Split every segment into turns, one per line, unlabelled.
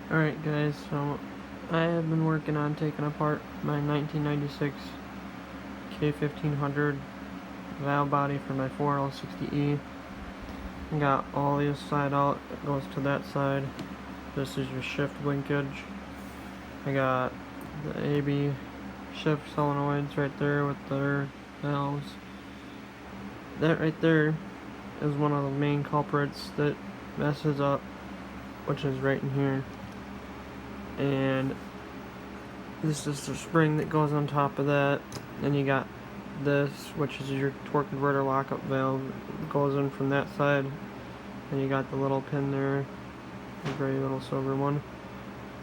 Alright guys, so I have been working on taking apart my 1996 K1500 valve body for my 4L60E. I got all this side out, it goes to that side. This is your shift linkage. I got the AB shift solenoids right there with their valves. That right there is one of the main culprits that messes up, which is right in here. And this is the spring that goes on top of that. Then you got this, which is your torque converter lockup valve. It goes in from that side. And you got the little pin there, the very little silver one.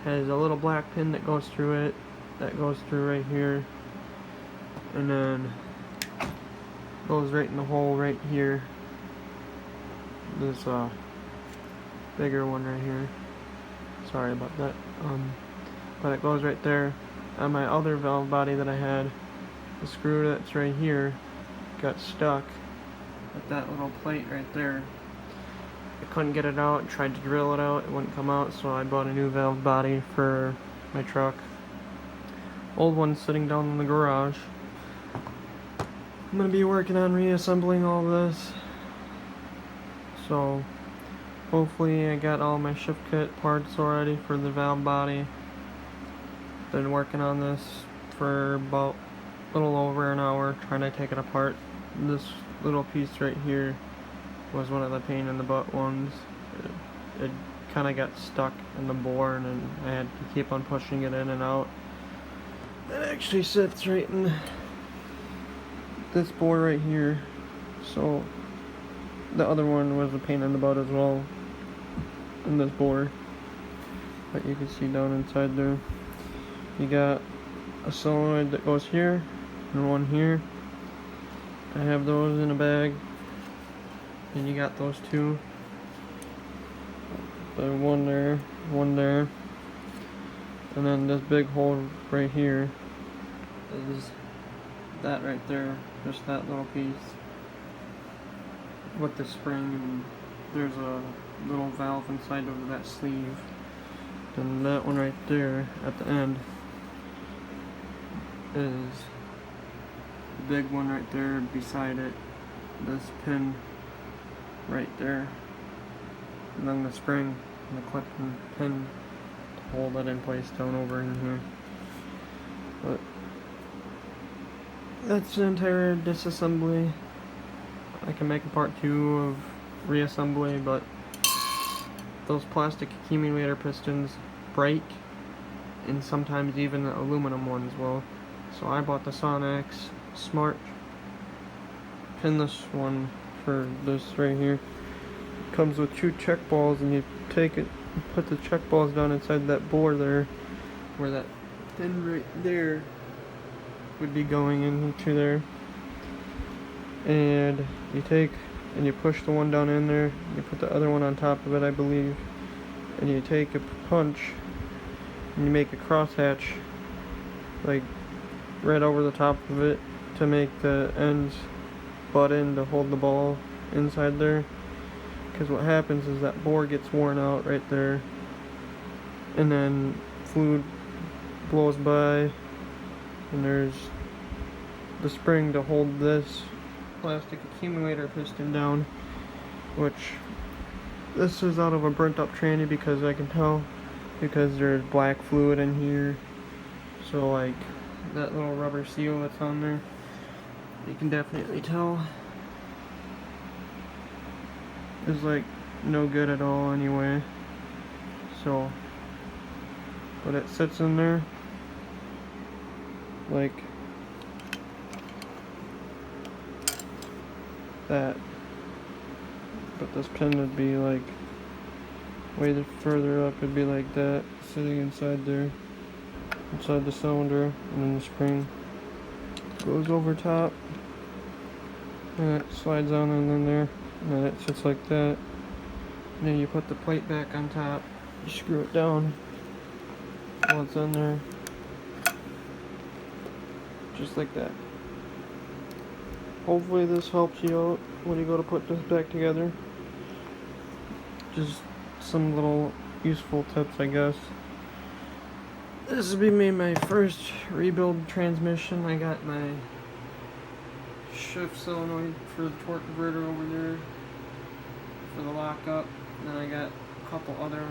Has a little black pin that goes through it, that goes through right here. And then goes right in the hole right here. This bigger one right here. Sorry about that. But it goes right there. On my other valve body that I had, the screw that's right here got stuck with that little plate right there. I couldn't get it out, tried to drill it out, it wouldn't come out, so I bought a new valve body for my truck. Old one's sitting down in the garage. I'm going to be working on reassembling all this. So hopefully I got all my shift kit parts already for the valve body. Been working on this for about a little over an hour, trying to take it apart. This little piece right here was one of the pain in the butt ones. It kind of got stuck in the bore, and I had to keep on pushing it in and out. It actually sits right in this bore right here, so the other one was a pain in the butt as well in this bore, but you can see down inside there you got a solenoid that goes here and one here. I have those in a bag, and you got those two, one there, and then this big hole right here is that right there, just that little piece with the spring, and there's a little valve inside of that sleeve. And that one right there at the end is the big one right there beside it, this pin right there, and then the spring and the clip and pin to hold it in place down over in here. But that's the entire disassembly. I can make a part 2 of reassembly, but those plastic accumulator pistons break, and sometimes even the aluminum ones will. So I bought the Sonex Smart pinless one for this right here. It comes with 2 check balls, and you take it, put the check balls down inside that bore there, where that pin right there would be going into there. And you take and you push the one down in there, you put the other one on top of it, I believe, and you take a punch and you make a crosshatch like right over the top of it to make the ends butt in to hold the ball inside there. Because what happens is that bore gets worn out right there, and then fluid blows by, and there's the spring to hold this plastic accumulator piston down, which this is out of a burnt up tranny, because I can tell, because there's black fluid in here. So like that little rubber seal that's on there, you can definitely tell is like no good at all anyway. So, but it sits in there like that, but this pin would be like way further up. It'd be like that, sitting inside there, inside the cylinder, and then the spring goes over top, and it slides on in there, and then it sits like that. And then you put the plate back on top, you screw it down while it's in there, just like that. Hopefully this helps you out when you go to put this back together. Just some little useful tips, I guess. This will be my first rebuild transmission. I got my shift solenoid for the torque converter over there for the lockup. And then I got a couple other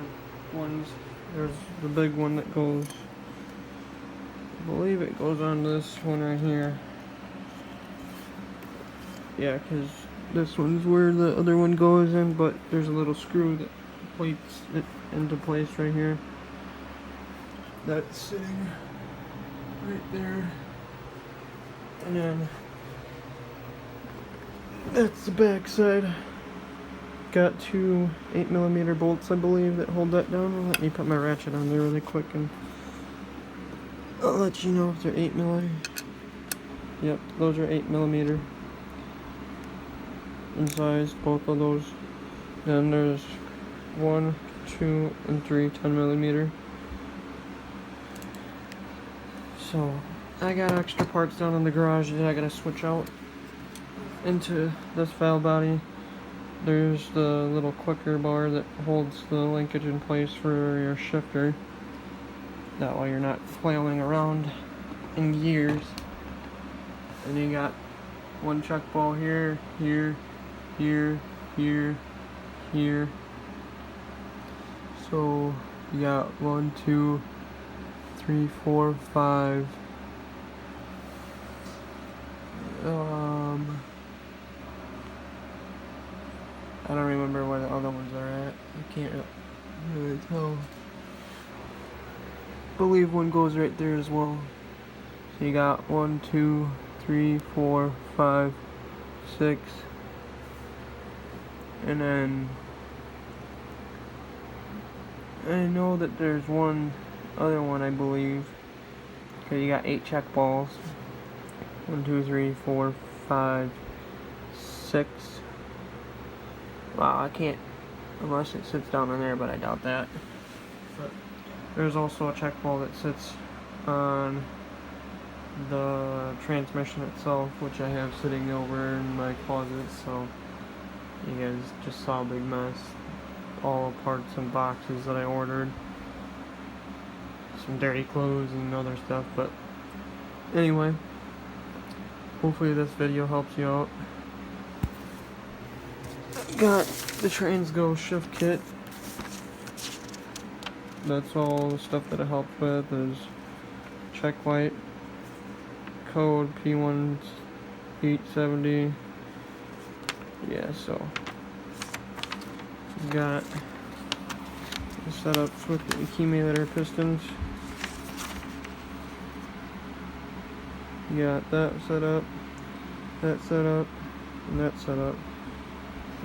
ones. There's the big one that goes, I believe it goes on this one right here. Yeah, because this one's where the other one goes in, but there's a little screw that plates it into place right here. That's sitting right there. And then that's the back side. Got two 8mm bolts, I believe, that hold that down. Let me put my ratchet on there really quick and I'll let you know if they're 8mm. Yep, those are 8mm in size, both of those. Then there's 1, 2, and 3 10mm. So I got extra parts down in the garage that I gotta switch out into this valve body. There's the little clicker bar that holds the linkage in place for your shifter. That way you're not flailing around in gears. And you got one chuck ball here, here, here, here, here. So you got 1, 2, 3, 4, 5. I don't remember where the other ones are at. I can't really tell. I believe one goes right there as well. So you got 1, 2, 3, 4, 5, 6, and then I know that there's one other one, I believe. Okay, you got 8 check balls. 1, 2, 3, 4, 5, 6. Wow, I can't, unless it sits down in there, but I doubt that. But there's also a check ball that sits on the transmission itself, which I have sitting over in my closet, so you guys just saw a big mess. All the parts and boxes that I ordered. Some dirty clothes and other stuff, but anyway, hopefully this video helps you out. Got the Transgo shift kit. That's all the stuff that it helps with. Is check light, code P1870. Yeah, so got the setups with the accumulator pistons. You got that set up, and that set up. I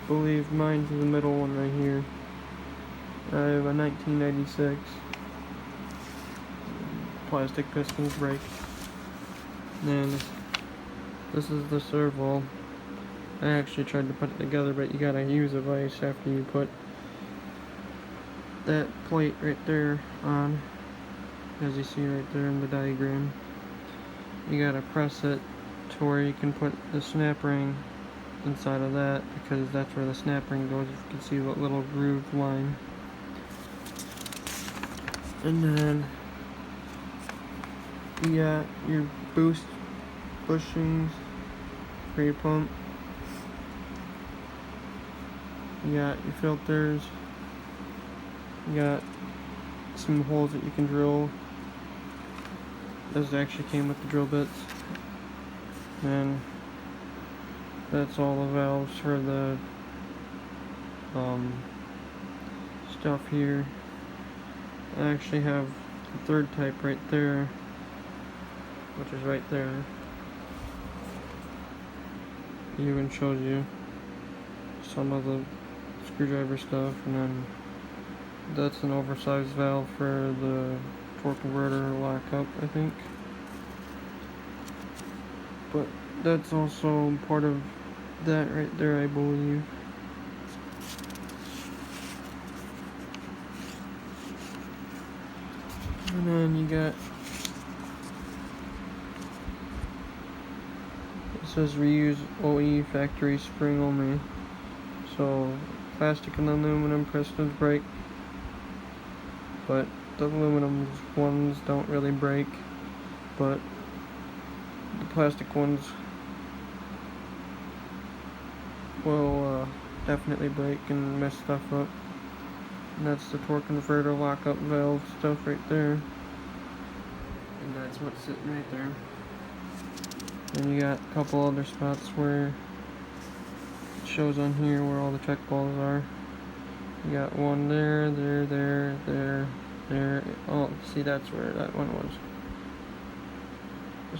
believe mine's the middle one right here. I have a 1996 plastic pistons brake. And this is the servo. I actually tried to put it together, but you gotta use a vise after you put that plate right there on, as you see right there in the diagram. You gotta press it to where you can put the snap ring inside of that, because that's where the snap ring goes. You can see that little groove line. And then you got your boost bushings for your pump. You got your filters. You got some holes that you can drill. Those actually came with the drill bits. And that's all the valves for the stuff here. I actually have the third type right there, which is right there. It even shows you some of the screwdriver stuff, and then that's an oversized valve for the torque converter lockup, I think. But that's also part of that right there, I believe. And then you got, it says reuse OE factory spring only. So plastic and aluminum pistons brake. but the aluminum ones don't really break, but the plastic ones will definitely break and mess stuff up. And that's the torque converter lockup valve stuff right there, and that's what's sitting right there. Then you got a couple other spots where it shows on here where all the check balls are. You got one there, there. Oh, see, that's where that one was.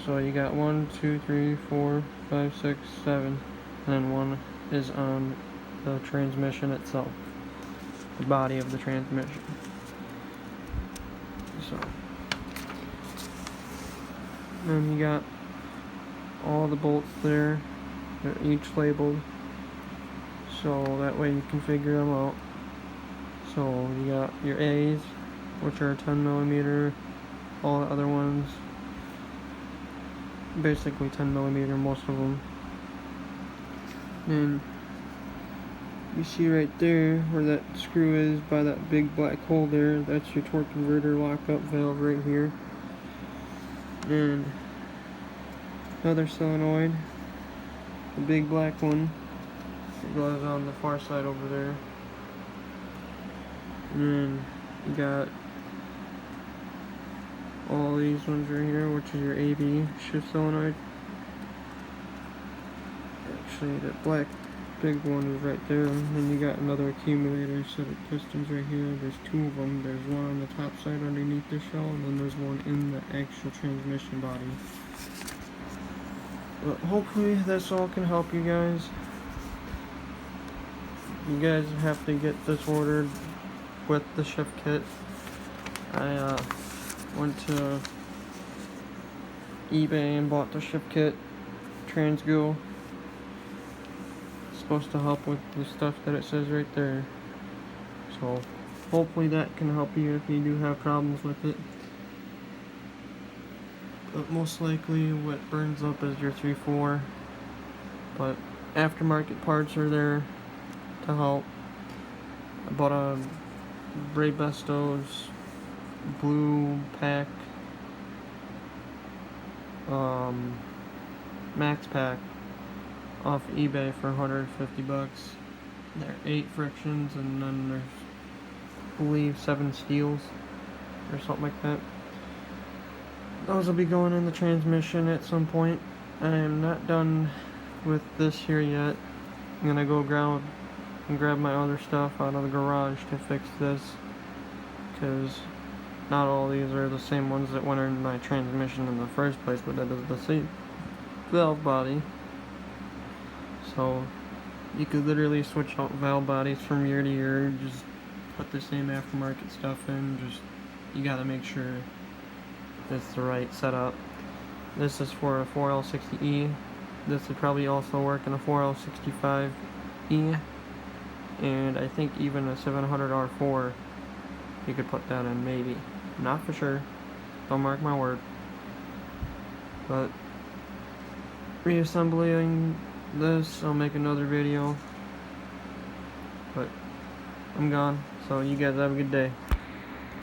So you got 1, 2, 3, 4, 5, 6, 7, and then one is on the transmission itself, the body of the transmission. So then you got all the bolts there. They're each labeled, so that way you can figure them out. So you got your A's, which are 10mm, all the other ones basically 10mm, most of them. And you see right there where that screw is by that big black hole there, that's your torque converter lockup valve right here. And another solenoid, the big black one, it goes on the far side over there. And then you got all these ones right here, which is your AB shift solenoid. Actually, that black big one is right there. And then you got another accumulator set of pistons right here. There's two of them. There's one on the top side underneath the shell, and then there's one in the actual transmission body. But hopefully this all can help you guys. You guys have to get this ordered with the shift kit. I went to eBay and bought the shift kit. Transgo. It's supposed to help with the stuff that it says right there. So hopefully that can help you if you do have problems with it. But most likely what burns up is your 3/4. But aftermarket parts are there to help. I bought a Ray Besto's blue pack, max pack off eBay for $150. There are 8 frictions, and then there's, I believe, 7 steels or something like that. Those will be going in the transmission at some point. I am not done with this here yet. I'm gonna go grab my other stuff out of the garage to fix this, because not all these are the same ones that went in my transmission in the first place, but that is the same valve body. So you could literally switch out valve bodies from year to year, just put the same aftermarket stuff in. Just, you gotta make sure it's the right setup. This is for a 4L60E. This would probably also work in a 4L65E, and I think even a 700R4 you could put that in, maybe. Not for sure, don't mark my word. But reassembling this, I'll make another video. But I'm gone, so you guys have a good day.